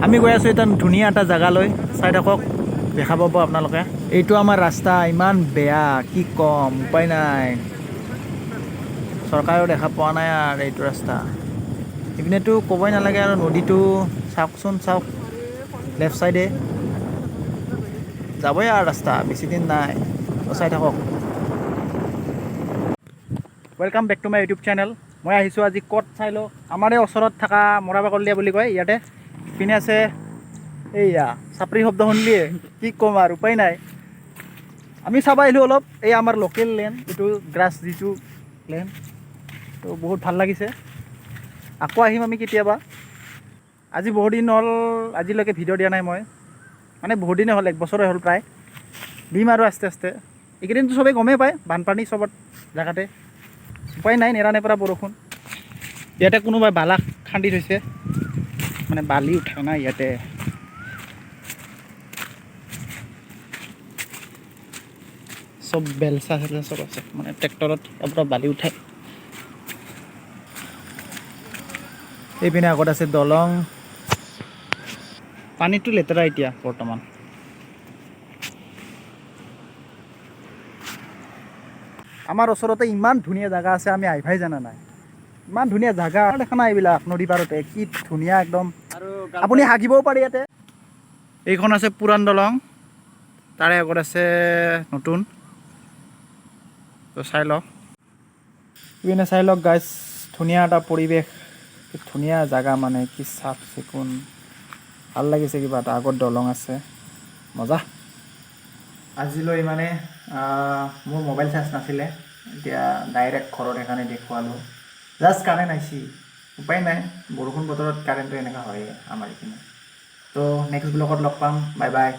আমি গৈ আছোঁ এটা ধুনীয়া এটা জেগালৈ, চাই থাকক, দেখা পাব আপোনালোকে। এইটো আমাৰ ৰাস্তা ইমান বেয়া, কি ক'ম, উপায় নাই। চৰকাৰেও দেখা পোৱা নাই আৰু এইটো ৰাস্তা। ইপিনেতো ক'বই নালাগে আৰু নদীটো চাওকচোন, চাওক লেফ্ট ছাইডে যাবই আৰু ৰাস্তা, বেছিদিন নাই। চাই থাকক। Welcome back to my YouTube channel. মই আহিছোঁ আজি ক'ত চাই লওঁ, আমাৰে ওচৰত থকা মৰাবাকলিয়া বুলি কয় ইয়াতে। পিনে আছে এইয়া চাপৰি শব্দ শুনিলিয়ে, কি ক'ম আৰু উপায় নাই। আমি চাব আহিলোঁ অলপ, এই আমাৰ লোকেল লেণ্ড, এইটো গ্ৰাছ যিটো লেণ্ড, তো বহুত ভাল লাগিছে। আকৌ আহিম আমি কেতিয়াবা। আজি বহুত দিন হ'ল, আজিলৈকে ভিডিঅ' দিয়া নাই মই, মানে বহুত দিনে হ'ল, 1 বছৰে হ'ল প্ৰায়। দিম আৰু আস্তে আস্তে। এইকেইদিনটো চবেই গমেই পায়, বানপানী চবত জেগাতে। উপায় নাই, নেৰানেপেৰা বৰষুণ। ইয়াতে কোনোবাই বালা খান্দি থৈছে, মানে বালি উঠায় না ইয়াতে। চব বেলচা চেলচা চব আছে, মানে ট্ৰেক্টৰত আপোনাৰ বালি উঠায়। এইপিনে আগত আছে দলং। পানীটো লেতেৰা এতিয়া বৰ্তমান। আমাৰ ওচৰতে ইমান ধুনীয়া জেগা আছে, আমি আহিবই জানা নাই। ইমান ধুনীয়া জেগা দেখা নাই এইবিলাক, নদী পাৰতে কি ধুনীয়া একদম। আপুনি হাগিবও পাৰে ইয়াতে। এইখন আছে পুৰাণ দলং, তাৰে আগত আছে নতুন। তো চাই লওক, ইপিনে চাই লওক গাইজ, ধুনীয়া এটা পৰিৱেশ, কি ধুনীয়া জেগা, মানে কি চাফ চিকুণ, ভাল লাগিছে কিবা এটা। আগত দলং আছে, মজা। আজিলৈ মানে মোৰ মোবাইল চাৰ্জ নাছিলে, এতিয়া ডাইৰেক্ট ঘৰত সেইকাৰণে দেখুৱালোঁ। জাষ্ট কাৰেণ্ট আহিছে, উপায় নাই, বৰষুণ বতৰত কাৰেণ্টটো এনেকুৱা হয়েই আমাৰ এইপিনে। তো নেক্সট ব্লগত লগ পাম, বাই বাই।